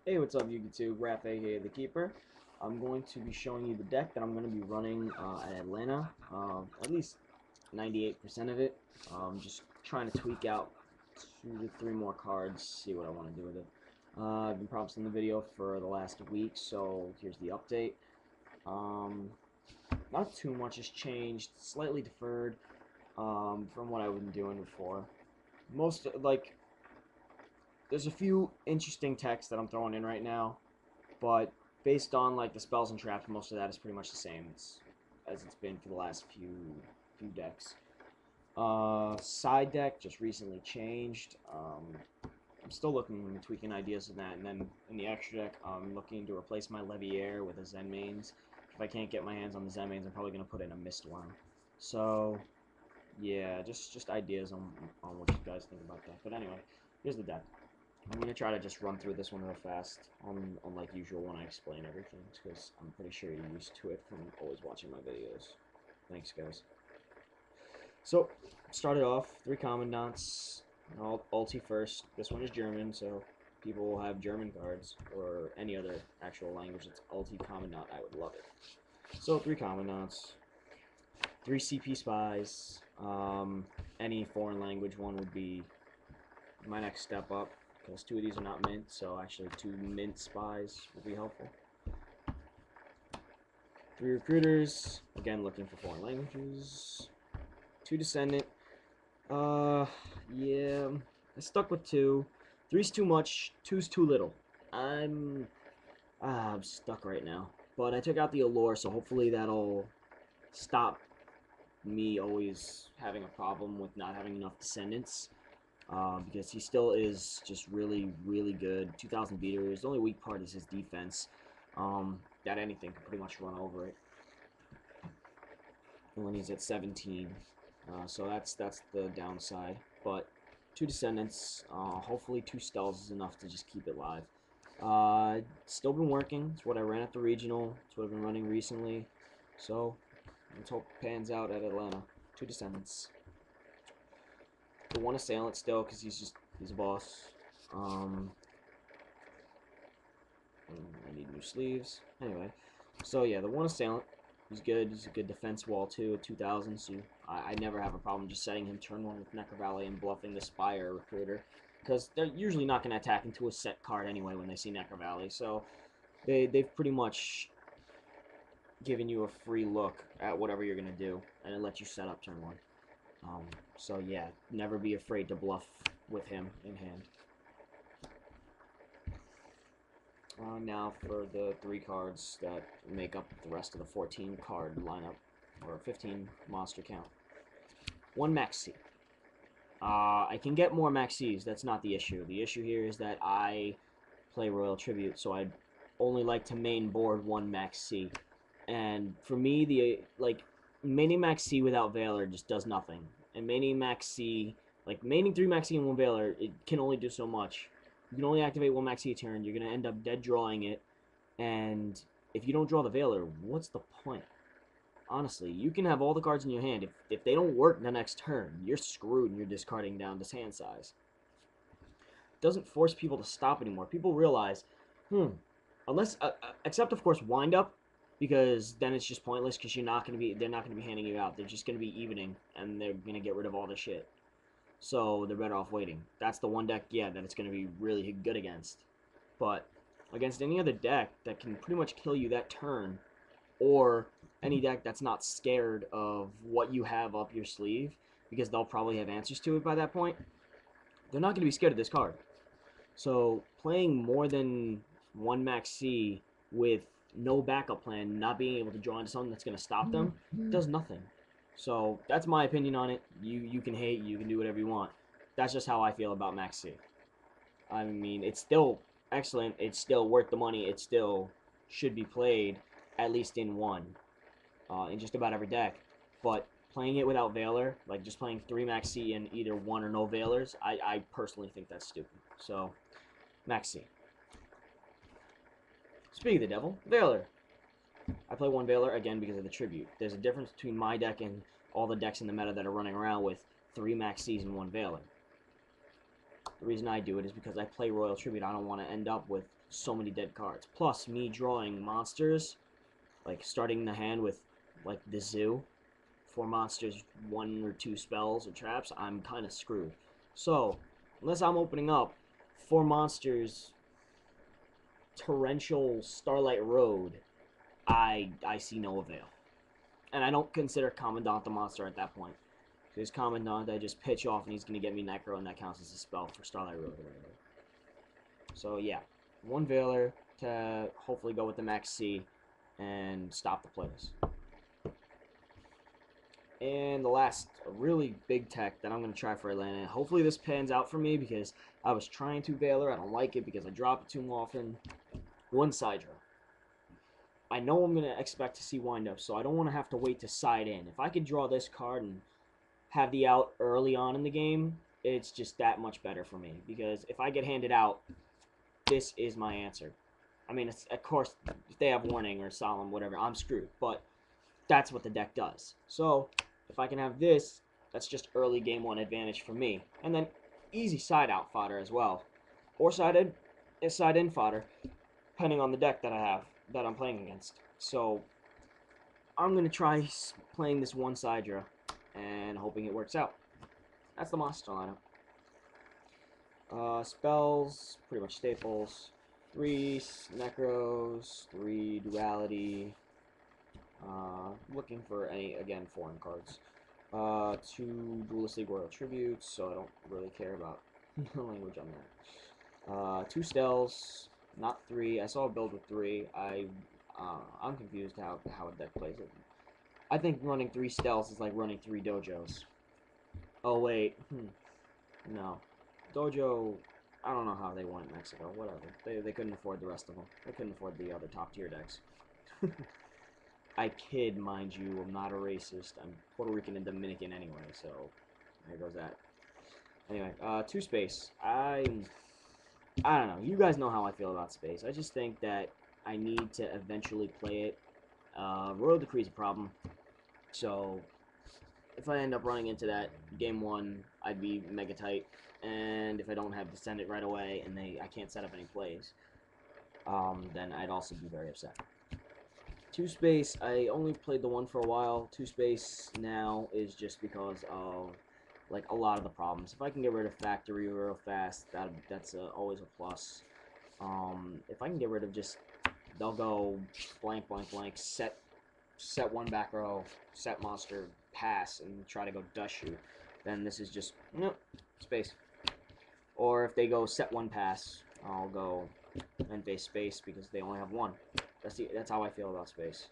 Hey, what's up, YouTube? Gravekeeper. I'm going to be showing you the deck that I'm going to be running at Atlanta. At least 98% of it. Just trying to tweak out 2 to 3 more cards, see what I want to do with it. I've been promising the video for the last week, so here's the update. Not too much has changed, slightly deferred from what I've been doing before. There's a few interesting texts that I'm throwing in right now, but based on like the spells and traps, most of that is pretty much the same as it's been for the last few decks. Side deck just recently changed. I'm still looking and tweaking ideas in that, and then in the extra deck, I'm looking to replace my Leviair with a Zen Mains. If I can't get my hands on the Zen Mains, I'm probably gonna put in a Mistworm. So yeah, just ideas on what you guys think about that. But anyway, here's the deck. I'm going to try to just run through this one real fast, unlike usual when I explain everything, because I'm pretty sure you're used to it from always watching my videos. Thanks, guys. So, started off, 3 Commandants, ulti first. This one is German, so people will have German cards, or any other actual language that's ulti Commandant, I would love it. So, 3 Commandants, 3 CP Spies, any foreign language one would be my next step up, because 2 of these are not mint, so actually 2 mint spies would be helpful. 3 recruiters, again looking for foreign languages. 2 descendant. Yeah, I stuck with 2. 3's too much, 2's too little. I'm stuck right now. But I took out the allure, so hopefully that'll stop me always having a problem with not having enough descendants. Because he still is just really, really good. 2,000 beater. His only weak part is his defense. That anything can pretty much run over it. And when he's at 17. So that's the downside. But 2 descendants. Hopefully 2 stealths is enough to just keep it live. Still been working. It's what I ran at the regional. It's what I've been running recently. So let's hope it pans out at Atlanta. 2 descendants. The 1 assailant still, because he's a boss. I need new sleeves. Anyway, so yeah, the 1 assailant, he's good. He's a good defense wall too at 2,000. So I never have a problem just setting him turn 1 with Necro Valley and bluffing the Spire recruiter, because they're usually not going to attack into a set card anyway when they see Necro Valley. So they've pretty much given you a free look at whatever you're going to do, and it lets you set up turn 1. So yeah, never be afraid to bluff with him in hand. Now for the 3 cards that make up the rest of the 14 card lineup, or 15 monster count. 1 Max C. I can get more Max Cs, that's not the issue. The issue here is that I play Royal Tribute, so I'd only like to main board 1 Max C. And for me, maining Max C without Valor just does nothing. And maining Max C, like maining 3 Max C and 1 Valor, it can only do so much. You can only activate 1 Max C a turn. You're going to end up dead drawing it. And if you don't draw the Valor, what's the point? Honestly, you can have all the cards in your hand. If they don't work the next turn, you're screwed and you're discarding down to hand size. It doesn't force people to stop anymore. People realize, unless, except of course wind up, because then it's just pointless, because they're not going to be handing you out. They're just going to be evening, and they're going to get rid of all the shit. So they're better off waiting. That's the one deck, yeah, that it's going to be really good against. But against any other deck that can pretty much kill you that turn, or any deck that's not scared of what you have up your sleeve, because they'll probably have answers to it by that point, they're not going to be scared of this card. So playing more than 1 Max C with no backup plan, not being able to draw into something that's going to stop them, does nothing. So that's my opinion on it. You can hate, you can do whatever you want. That's just how I feel about Max C. I mean, it's still excellent. It's still worth the money. It still should be played, at least in just about every deck. But playing it without Valor, like just playing 3 Max C and either 1 or no Valors, I personally think that's stupid. So, Max C. Speaking of the devil, Valor. I play 1 Valor, again, because of the tribute. There's a difference between my deck and all the decks in the meta that are running around with 3 Max Cs and 1 Valor. The reason I do it is because I play Royal Tribute. I don't want to end up with so many dead cards. Plus, me drawing monsters, like starting the hand with like the zoo for monsters 1 or 2 spells or traps, I'm kind of screwed. So, unless I'm opening up 4 monsters, Torrential Starlight Road, I see no avail. And I don't consider Commandant the monster at that point. Because Commandant, I just pitch off and he's going to get me Necro, and that counts as a spell for Starlight Road or whatever. So yeah, 1 Veiler to hopefully go with the Max C and stop the plays. And the last really big tech that I'm going to try for Atlanta. Hopefully this pans out for me because I was trying to Veiler. I don't like it because I drop it too often. 1 side draw. I know I'm going to expect to see wind up, so I don't want to have to wait to side in. If I could draw this card and have the out early on in the game, it's just that much better for me. Because if I get handed out, this is my answer. I mean, it's, of course, if they have warning or solemn, whatever, I'm screwed. But that's what the deck does. So if I can have this, that's just early game 1 advantage for me. And then easy side out fodder as well. Or side in fodder, depending on the deck that I have, that I'm playing against. So I'm going to try playing this 1 side draw and hoping it works out. That's the monster lineup. Spells, pretty much staples. 3 Necros, 3 Duality. Looking for any, again, foreign cards. 2 Dualistic Royal Tributes, so I don't really care about the language on that. 2 Stels, not 3. I saw a build with 3. I'm confused how a deck plays it. I think running 3 Stels is like running 3 Dojos. Oh, wait. No. Dojo, I don't know how they won in Mexico. Whatever. They couldn't afford the rest of them. They couldn't afford the other top-tier decks. I kid, mind you. I'm not a racist. I'm Puerto Rican and Dominican anyway, so there goes that. Anyway, 2 space. I don't know. You guys know how I feel about space. I just think that I need to eventually play it. Royal Decree is a problem. So if I end up running into that game 1, I'd be mega tight. And if I don't have Descendant right away and I can't set up any plays, then I'd also be very upset. 2 space, I only played the 1 for a while. 2 space now is just because of like a lot of the problems. If I can get rid of Factory real fast, that's always a plus. If I can get rid of just, they'll go blank, blank, blank, set 1 back row, set monster, pass, and try to go dust shoot, then this is just, nope, space. Or if they go set 1 pass, I'll go and base space because they only have 1. That's how I feel about space.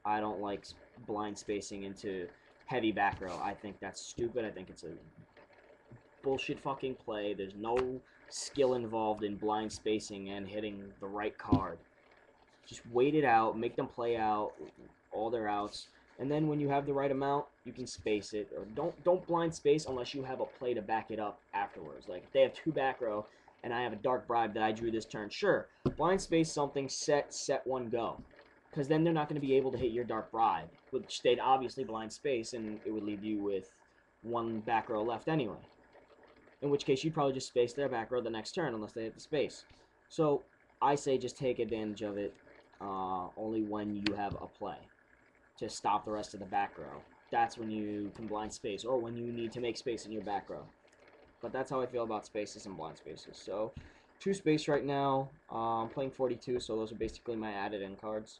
I don't like blind spacing into heavy back row. I think that's stupid. I think it's a bullshit fucking play. There's no skill involved in blind spacing and hitting the right card. Just wait it out, make them play out all their outs, and then when you have the right amount, you can space it. Or don't blind space unless you have a play to back it up afterwards. Like if they have 2 back row and I have a Dark Bribe that I drew this turn, sure, blind space something, set 1, go. Because then they're not going to be able to hit your Dark Bribe, which they'd obviously blind space, and it would leave you with 1 back row left anyway. In which case, you'd probably just space their back row the next turn, unless they hit the space. So, I say just take advantage of it only when you have a play to stop the rest of the back row. That's when you can blind space, or when you need to make space in your back row. But that's how I feel about spaces and blind spaces. So, 2 space right now. I'm playing 42, so those are basically my added-in cards.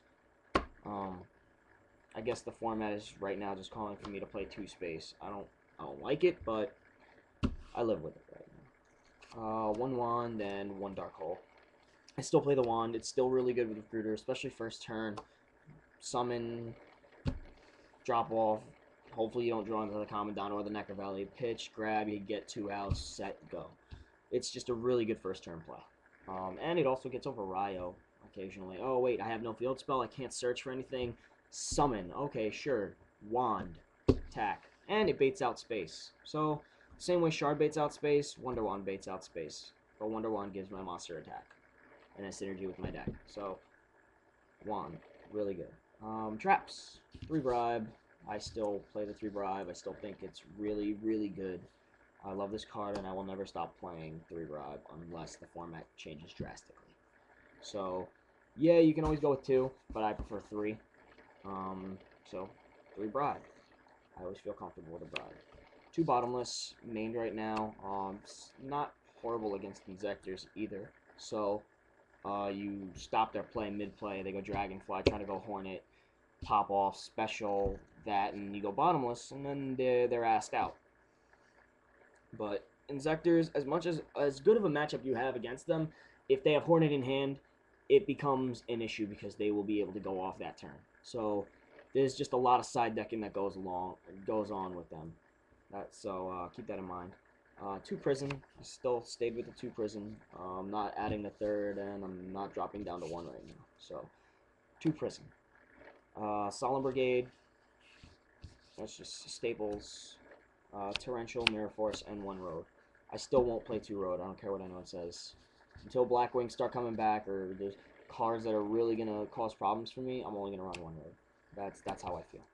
I guess the format is right now just calling for me to play 2 space. I don't like it, but I live with it right now. 1 wand and 1 dark hole. I still play the wand. It's still really good with Recruiter, especially first turn. Summon, drop off. Hopefully you don't draw into the Commandant or the Necro Valley. Pitch, grab, you get 2 outs, set, go. It's just a really good first turn play. And it also gets over Ryo occasionally. Oh wait, I have no field spell. I can't search for anything. Summon. Okay, sure. Wand. Attack. And it baits out space. So, same way Shard baits out space, Wonder Wand baits out space. But Wonder Wand gives my monster attack. And a synergy with my deck. So, Wand. Really good. Traps. 3 bribe. I still play the 3 bribe. I still think it's really, really good. I love this card, and I will never stop playing 3 Bribe unless the format changes drastically. So, yeah, you can always go with 2, but I prefer 3. So 3 Bribe. I always feel comfortable with a Bribe. 2 Bottomless, named right now. It's not horrible against Inzectors either. So, you stop their play mid-play, they go Dragonfly, try to go Hornet, pop off, special, that, and you go Bottomless, and then they're asked out. But Inzectors, as good of a matchup you have against them, if they have Hornet in hand, it becomes an issue because they will be able to go off that turn. So there's just a lot of side decking that goes on with them. So keep that in mind. 2 Prison. I still stayed with the 2 Prison. I'm not adding the 3rd, and I'm not dropping down to 1 right now. So 2 Prison. Solemn Brigade. That's just staples. Torrential, Mirror Force, and 1 Road. I still won't play 2 Road. I don't care what anyone says. Until Blackwings start coming back, or there's cards that are really gonna cause problems for me, I'm only gonna run 1 Road. That's how I feel.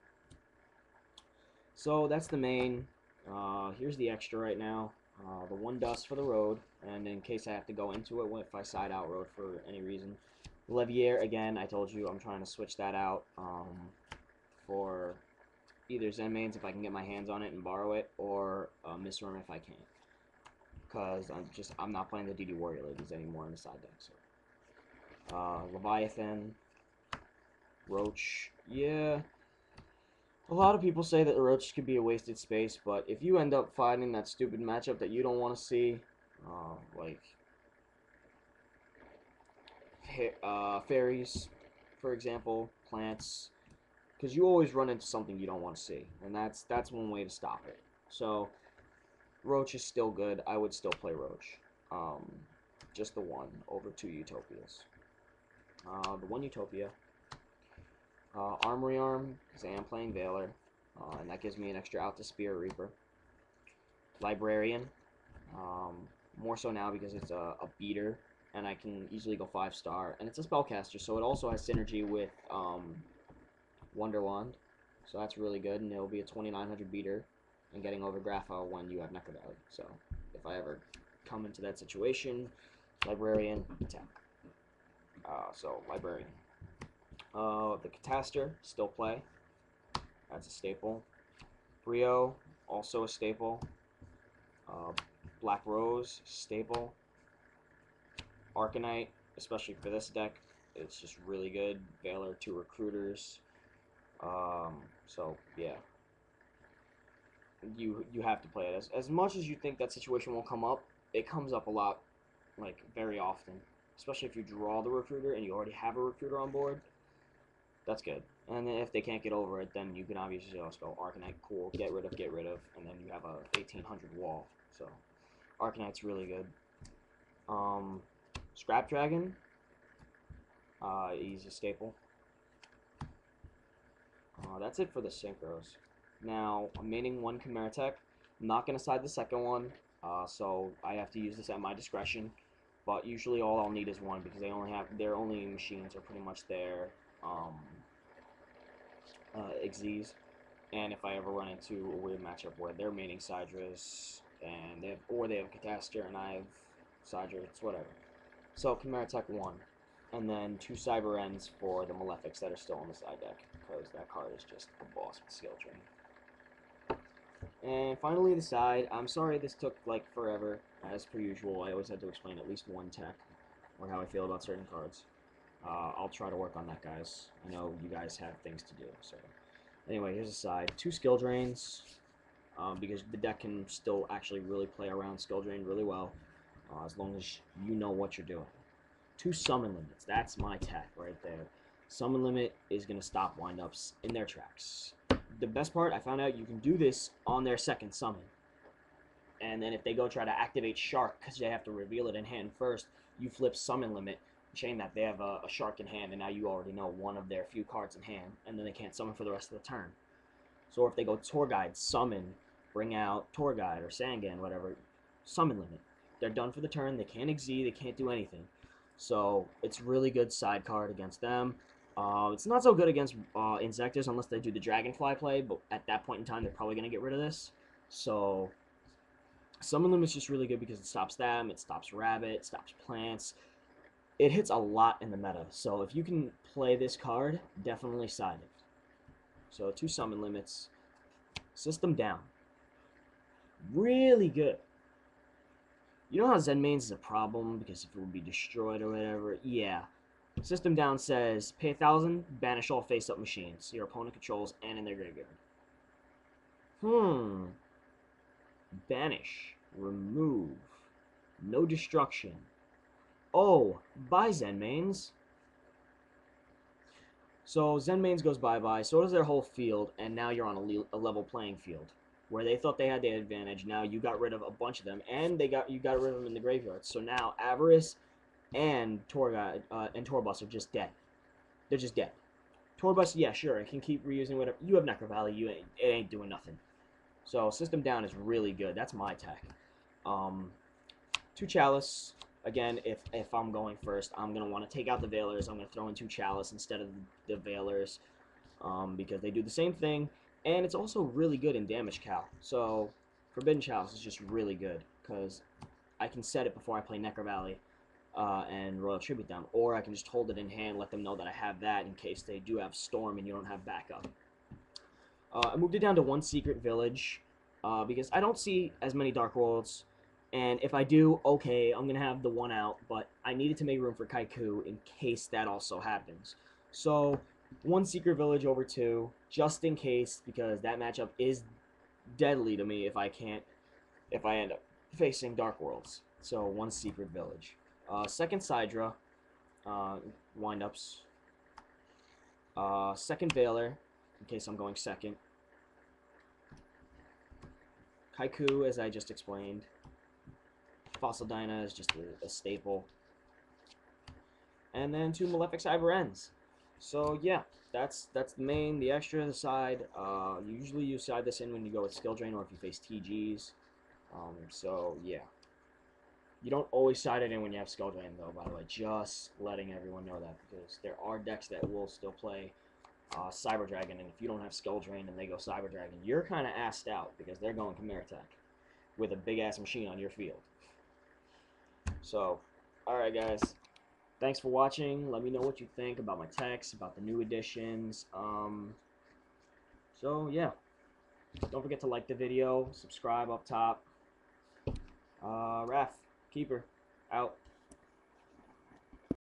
So that's the main. Here's the extra right now. The 1 Dust for the Road, and in case I have to go into it if I side out Road for any reason. Levier, again, I told you I'm trying to switch that out for either Zen Mains if I can get my hands on it and borrow it, or Misworm if I can't. Because I'm not playing the DD Warrior Ladies anymore in the side deck. So Leviathan, Roach, yeah. A lot of people say that the Roach could be a wasted space, but if you end up finding that stupid matchup that you don't want to see, like fairies, for example, plants, because you always run into something you don't want to see, and that's one way to stop it. So Roach is still good. I would still play Roach. Just the 1 over 2 Utopias. The 1 Utopia. Armory Arm, because I am playing Veiler, and that gives me an extra out to Spirit Reaper. Librarian, more so now because it's a beater, and I can easily go 5-star, and it's a spellcaster, so it also has synergy with Wonderwand, so that's really good, and it'll be a 2900 beater, and getting over Grapho when you have Necker Valley. So if I ever come into that situation, Librarian, attack. So Librarian. The Cataster, still play. That's a staple. Brio, also a staple. Black Rose, staple. Arcanite, especially for this deck, it's just really good. Veiler, 2 Recruiters. So yeah, you have to play it. As much as you think that situation won't come up, it comes up a lot, like very often. Especially if you draw the Recruiter and you already have a Recruiter on board. That's good. And then if they can't get over it, then you can obviously also go Arcanite, cool, get rid of, and then you have a 1800 wall. So Arcanite's really good. Scrap Dragon, he's a staple. That's it for the Synchros. Now, I'm maining 1 Chimera Tech. I'm not going to side the second one, so I have to use this at my discretion. But usually all I'll need is 1 because their only machines are pretty much their Xyz. And if I ever run into a weird matchup where they're maining Sidras and they have Cataster and I have Sidra, it's whatever. So Chimera Tech 1, and then 2 Cyber Ends for the Malefics that are still on the side deck, because that card is just a boss with skill drain. And finally the side. I'm sorry this took like forever, as per usual. I always had to explain at least 1 tech or how I feel about certain cards. I'll try to work on that, guys. I know you guys have things to do. So anyway, here's a side. 2 skill drains, because the deck can still actually really play around skill drain really well, as long as you know what you're doing. 2 summon limits. That's my tech right there. Summon limit is going to stop windups in their tracks. The best part, I found out you can do this on their second summon. And then if they go try to activate Shark, because they have to reveal it in hand first, you flip summon limit, chain that they have a Shark in hand, and now you already know one of their few cards in hand, and then they can't summon for the rest of the turn. So if they go Tour Guide, summon, bring out Tour Guide or Sangan, whatever, summon limit. They're done for the turn. They can't Xyz. They can't do anything. So it's really good side card against them. It's not so good against Insectors unless they do the Dragonfly play, but at that point in time, they're probably going to get rid of this. So Summon Limb is just really good because it stops them, it stops rabbit, it stops plants. It hits a lot in the meta, so if you can play this card, definitely side it. So 2 summon limits. System down. Really good. You know how Zen Mains is a problem because if it would be destroyed or whatever? Yeah. System down says pay 1,000, banish all face-up machines your opponent controls and in their graveyard. Banish. Remove. No destruction. Oh, bye Zen Mains. So Zen Mains goes bye-bye, so does their whole field, and now you're on a level playing field. Where they thought they had the advantage, now you got rid of a bunch of them, and you got rid of them in the graveyard. So now Avarice and Torbus are just dead. They're just dead. Torbus, yeah, sure, it can keep reusing whatever. You have Necro Valley, it ain't doing nothing. So system down is really good. That's my attack. 2 Chalice. Again, if I'm going first, I'm going to want to take out the Veilers. I'm going to throw in 2 Chalice instead of the Veilers because they do the same thing. And it's also really good in damage cal. So Forbidden Chalice is just really good because I can set it before I play Necro Valley and Royal Tribute them. Or I can just hold it in hand, let them know that I have that in case they do have Storm and you don't have backup. I moved it down to 1 Secret Village because I don't see as many Dark Worlds. And if I do, okay, I'm going to have the 1 out, but I needed to make room for Kaiku in case that also happens. So 1 Secret Village over 2, just in case, because that matchup is deadly to me if I end up facing Dark Worlds. So 1 Secret Village. Second Sidra, windups. Second Veiler, in case I'm going second. Kaiku, as I just explained. Fossil Dyna is just a staple. And then 2 Malefic Cyber Ends. So yeah, that's the main, the extra, the side. Usually you side this in when you go with Skill Drain or if you face TGs. So yeah. You don't always side it in when you have Skill Drain though, by the way. Just letting everyone know that because there are decks that will still play Cyber Dragon, and if you don't have Skill Drain and they go Cyber Dragon, you're kind of assed out because they're going Chimera Attack with a big ass machine on your field. So, alright guys, thanks for watching. Let me know what you think about my text, about the new additions. So yeah, don't forget to like the video, subscribe up top. Gravekeeper, out.